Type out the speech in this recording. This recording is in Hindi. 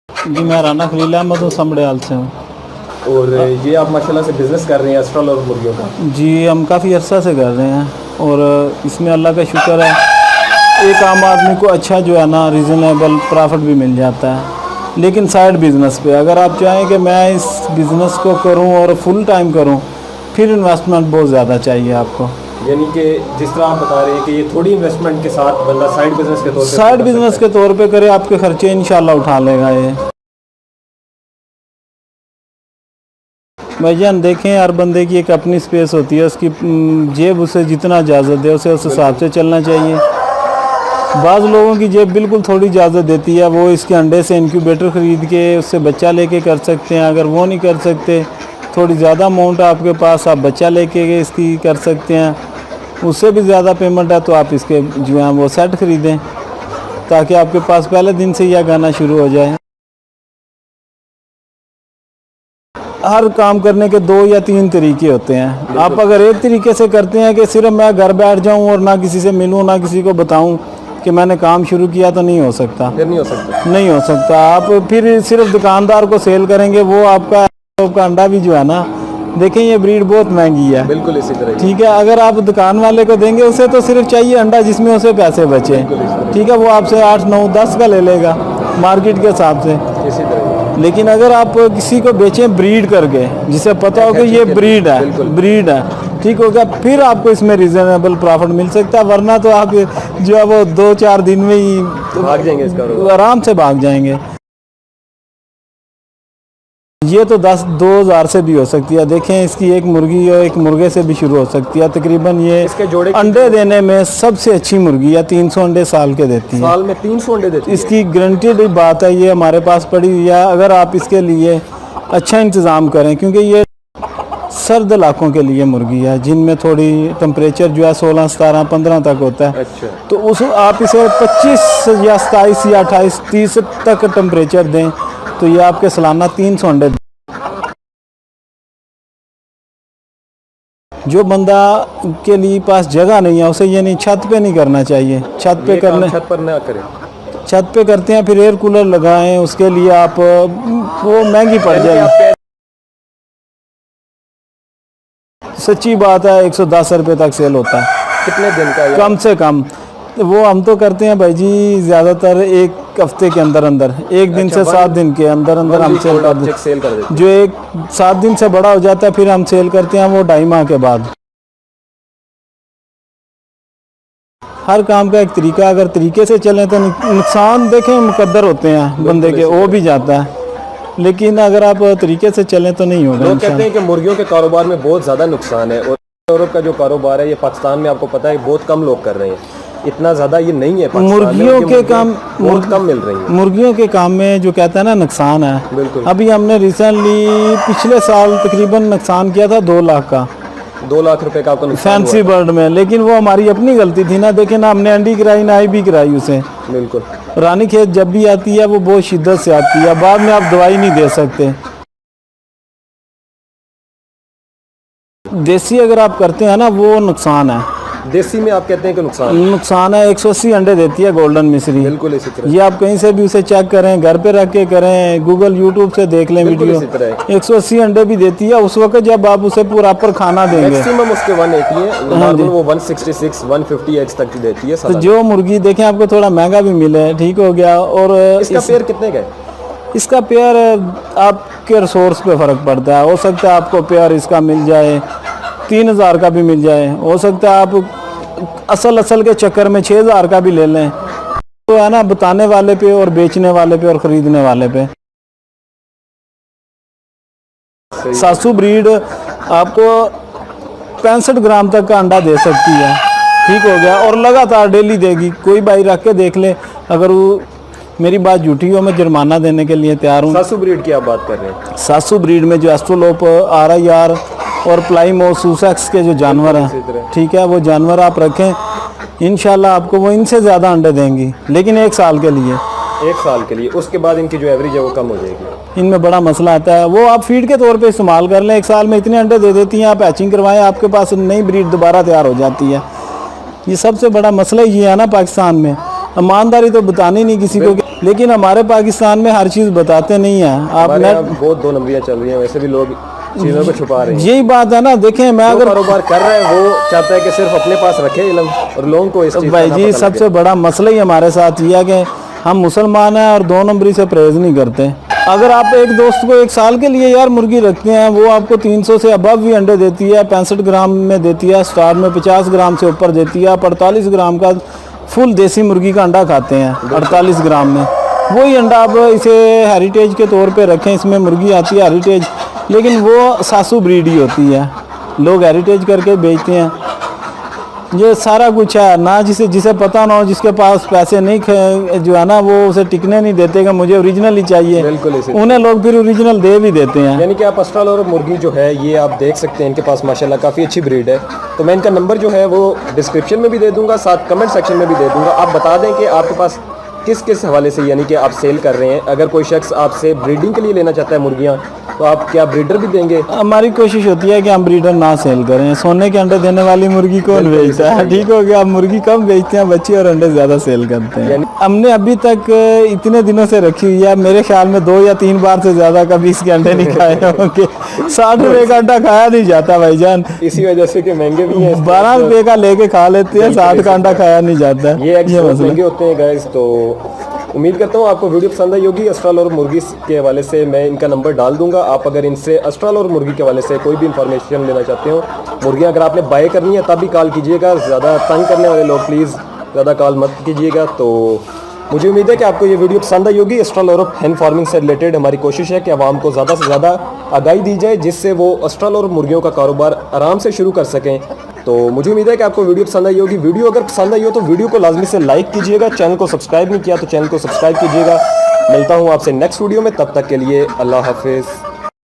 जी मैं राना खलील अहमद हूँ, समड़ियाल से हूँ। और ये आप माशाल्लाह से बिज़नेस कर रहे हैं एस्ट्रल और मुर्गियों का? जी हम काफ़ी अर्सा से कर रहे हैं और इसमें अल्लाह का शुक्र है, एक आम आदमी को अच्छा जो है ना रीज़नेबल प्रॉफिट भी मिल जाता है। लेकिन साइड बिज़नेस पे अगर आप चाहें कि मैं इस बिज़नेस को करूं और फुल टाइम करूं, फिर इन्वेस्टमेंट बहुत ज़्यादा चाहिए आपको। यानी कि जिस तरह आप बता रहे हैं कि ये थोड़ी इन्वेस्टमेंट के साथ बंदा साइड बिजनेस के तौर पे साइड बिज़नेस के तौर पे करे, आपके खर्चे इंशाल्लाह उठा लेगा ये। भाईजान देखें, हर बंदे की एक अपनी स्पेस होती है, उसकी जेब उसे जितना इजाज़त दे उसे उस हिसाब से चलना चाहिए। बाज़ लोगों की जेब बिल्कुल थोड़ी इजाज़त देती है, वो इसके अंडे से इंक्यूबेटर ख़रीद के उससे बच्चा लेके कर सकते हैं। अगर वो नहीं कर सकते, थोड़ी ज़्यादा अमाउंट आपके पास, आप बच्चा लेके इसकी कर सकते हैं। उससे भी ज़्यादा पेमेंट है तो आप इसके जो हैं वो सेट ख़रीदें, ताकि आपके पास पहले दिन से यह गाना शुरू हो जाए। हर काम करने के 2 या 3 तरीके होते हैं। आप अगर एक तरीके से करते हैं कि सिर्फ मैं घर बैठ जाऊं और ना किसी से मिलूं ना किसी को बताऊं कि मैंने काम शुरू किया, तो नहीं हो सकता। फिर नहीं हो सकता। नहीं हो सकता। आप फिर सिर्फ दुकानदार को सेल करेंगे, वो आपका अंडा भी जो है ना, देखें ये ब्रीड बहुत महंगी है। बिल्कुल इसी तरह। ठीक है, अगर आप दुकान वाले को देंगे, उसे तो सिर्फ चाहिए अंडा जिसमें उसे पैसे बचे। ठीक है, वो आपसे 8, 9, 10 का ले लेगा मार्केट के हिसाब से। इसी तरह। लेकिन अगर आप किसी को बेचें ब्रीड करके, जिसे पता हो कि ये ब्रीड है, ठीक होगा, फिर आपको इसमें रीज़नेबल प्रॉफिट मिल सकता है। वरना तो आप जो है वो 2-4 दिन में ही भाग जाएंगे, इसका आराम से भाग जाएंगे। ये तो 10-2000 से भी हो सकती है। देखें, इसकी एक मुर्गी और एक मुर्गे से भी शुरू हो सकती है। तकरीबन ये इसके जोड़े अंडे देने में सबसे अच्छी मुर्गी है, 300 अंडे साल के देती है। साल में 300 अंडे देती है? इसकी गारंटीड बात है, ये हमारे पास पड़ी हुई है। अगर आप इसके लिए अच्छा इंतज़ाम करें, क्योंकि ये सर्द इलाकों के लिए मुर्गी है, जिनमें थोड़ी टेम्परेचर जो है 16, 17, 15 तक होता है। अच्छा। तो उस आप इसे 25 या 27 या 28, 30 तक टेम्परेचर दें तो ये आपके सालाना 300 अंडे। जो बंदा के लिए पास जगह नहीं है, उसे ये नहीं, छत पे नहीं करना चाहिए। छत पे करने, छत पर ना करें। छत पे करते हैं फिर एयर कूलर लगाएं, उसके लिए आप वो महंगी पड़ जाएगी। सच्ची बात है, 110 रुपये तक सेल होता है। कितने दिन का? कम से कम वो हम तो करते हैं भाई जी, ज़्यादातर 1 हफ्ते के अंदर अंदर, 1 दिन से 7 दिन के अंदर अंदर हम सेल कर देते हैं। जो 7 दिन से बड़ा हो जाता है फिर हम सेल करते हैं वो 2.5 माह के बाद। हर काम का एक तरीका, अगर तरीके से चलें तो नुकसान देखें मुकद्दर होते हैं बंदे के, वो भी जाता है। लेकिन अगर आप तरीके से चलें तो नहीं होगा। लोग कहते हैं कि मुर्गियों के कारोबार में बहुत ज़्यादा नुकसान है, और यूरोप का जो कारोबार है ये पाकिस्तान में आपको पता है बहुत कम लोग कर रहे हैं। इतना ज़्यादा ये नहीं है मुर्गियों के काम, बहुत कम मिल रही है। मुर्गियों के काम में जो कहता है ना नुकसान है। बिल्कुल। अभी हमने रिसेंटली पिछले साल तकरीबन नुकसान किया था 2 लाख का, 2 लाख रुपए का आपको नुकसान फैंसी बर्ड में। लेकिन वो हमारी अपनी गलती थी ना। देखें ना, हमने अंडी कराई ना आई भी कराई उसे। बिल्कुल। रानी खेत जब भी आती है वो बहुत शिद्दत से आती है, बाद में आप दवाई नहीं दे सकते। देसी अगर आप करते हैं ना, वो नुकसान है। देसी में आप कहते हैं कि नुकसान है। 180 अंडे देती है गोल्डन मिस्री। बिल्कुल इसी तरह। ये आप कहीं से भी उसे चेक करें, घर पे रख के करें, गूगल यूट्यूब से देख लें वीडियो। 180 अंडे भी देती है उस वक्त जब आप उसे प्रॉपर खाना देंगे। मैक्सिमम उसके 180 है, नॉर्मल वो 166, 150 एग्स तक की देती है। तो जो मुर्गी देखें आपको थोड़ा महंगा भी मिले, ठीक हो गया। और इसका पेयर कितने का है? इसका पेयर आपके रिसोर्स पे फ़र्क पड़ता है। हो सकता है आपको पेयर इसका मिल जाए 3000 का भी मिल जाए, हो सकता है आप असल के चक्कर में 6000 का भी ले लें। तो है ना, बताने वाले पे और बेचने वाले पे और ख़रीदने वाले पे। सासू ब्रीड आपको 65 ग्राम तक का अंडा दे सकती है, ठीक हो गया। और लगातार डेली देगी। कोई भाई रख के देख ले, अगर वो मेरी बात झूठी हो मैं जुर्माना देने के लिए तैयार हूँ। सासू ब्रीड की आप बात कर रहे हैं? सासू ब्रीड में जो एस्ट्रोलोप, RIR और प्लाईमोस, सुसेक्स के जो जानवर हैं, ठीक है, वो जानवर आप रखें, इंशाल्लाह आपको वो इनसे ज़्यादा अंडे देंगी। लेकिन 1 साल के लिए। 1 साल के लिए। उसके बाद इनकी जो एवरेज है वो कम हो जाएगी। इनमें बड़ा मसला आता है, वो आप फीड के तौर पे इस्तेमाल कर लें। 1 साल में इतने अंडे दे देती हैं, आप हैचिंग करवाएं, आपके पास नई ब्रीड दोबारा तैयार हो जाती है। ये सबसे बड़ा मसला ये है ना पाकिस्तान में ईमानदारी तो बतानी नहीं किसी को, लेकिन हमारे पाकिस्तान में हर चीज़ बताते नहीं हैं। आप हमारे नेट यहाँ बहुत 2 नंबरियाँ चल रही हैं, वैसे भी लोग चीज़ों को छुपा रहे हैं। यही बात है ना। देखें मैं जो अगर कारोबार कर रहा है वो चाहता है कि सिर्फ अपने पास रखे इल्म और लोगों को इस चीज़ का भाई ना जी पता लगे। सबसे बड़ा मसला ही हमारे साथ ये है कि हम मुसलमान हैं और 2 नंबरी से परहेज नहीं करते। अगर आप एक दोस्त को 1 साल के लिए यार मुर्गी रखते हैं, वो आपको 300 से अबव भी अंडे देती है, 65 ग्राम में देती है, स्टार में 50 ग्राम से ऊपर देती है। आप 48 ग्राम का फुल देसी मुर्गी का अंडा खाते हैं 48 ग्राम में। वही अंडा आप इसे हेरिटेज के तौर पे रखें, इसमें मुर्गी आती है हेरिटेज, लेकिन वो सासू ब्रीड ही होती है, लोग हेरिटेज करके बेचते हैं। ये सारा कुछ है ना, जिसे पता ना हो, जिसके पास पैसे नहीं जो है ना, वो उसे टिकने नहीं देते कि मुझे ओरिजिनल ही चाहिए। बिल्कुल इसी उन्हें लोग फिर ओरिजिनल दे भी देते हैं। यानी कि आप अस्ट्रल और मुर्गी जो है ये आप देख सकते हैं, इनके पास माशाल्लाह काफ़ी अच्छी ब्रीड है। तो मैं इनका नंबर जो है वो डिस्क्रिप्शन में भी दे दूंगा, साथ कमेंट सेक्शन में भी दे दूंगा। आप बता दें कि आपके पास किस किस हवाले से यानी कि आप सेल कर रहे हैं। अगर कोई शख्स आपसे ब्रीडिंग के लिए लेना चाहता है मुर्गियाँ, तो आप क्या ब्रीडर भी देंगे? हमारी कोशिश होती है कि हम ब्रीडर ना सेल करें। सोने के अंडे देने वाली मुर्गी कौन बेचता है? ठीक हो गया, हम मुर्गी कम बेचते हैं, बच्चे और अंडे ज़्यादा सेल करते हैं। हमने अभी तक इतने दिनों से रखी हुई है, मेरे ख्याल में 2 या 3 बार से ज़्यादा कभी इसके अंडे नहीं खाए होंगे। 60 रुपये का अंडा खाया नहीं जाता भाईजान, इसी वजह से कि महंगे भी हैं। 12 रुपये का लेके खा लेते हैं, 60 का अंडा खाया नहीं जाता। ये मसला महंगे होते हैं गाइस। तो उम्मीद करता हूँ आपको वीडियो पसंद आई होगी। अस्ट्रल और मुर्गी के हवाले से मैं इनका नंबर डाल दूंगा। आप अगर इनसे अस्ट्रल और मुर्गी के हवाले से कोई भी इंफॉर्मेशन लेना चाहते हो, मुर्गियाँ अगर आपने बाय करनी है तब भी कॉल कीजिएगा। ज़्यादा तंग करने वाले लोग प्लीज़ ज़्यादा कॉल मत कीजिएगा। तो मुझे उम्मीद है कि आपको ये वीडियो पसंद आई होगी। अस्ट्रल और हैन फार्मिंग से रिलेटेड हमारी कोशिश है कि आवाम को ज़्यादा से ज़्यादा आगाही दी जाए, जिससे वो अस्ट्रल और मुर्गियों का कारोबार आराम से शुरू कर सकें। तो मुझे उम्मीद है कि आपको वीडियो पसंद आई होगी। वीडियो अगर पसंद आई हो तो वीडियो को लाजमी से लाइक कीजिएगा। चैनल को सब्सक्राइब नहीं किया तो चैनल को सब्सक्राइब कीजिएगा। मिलता हूँ आपसे नेक्स्ट वीडियो में, तब तक के लिए अल्लाह हाफिज़।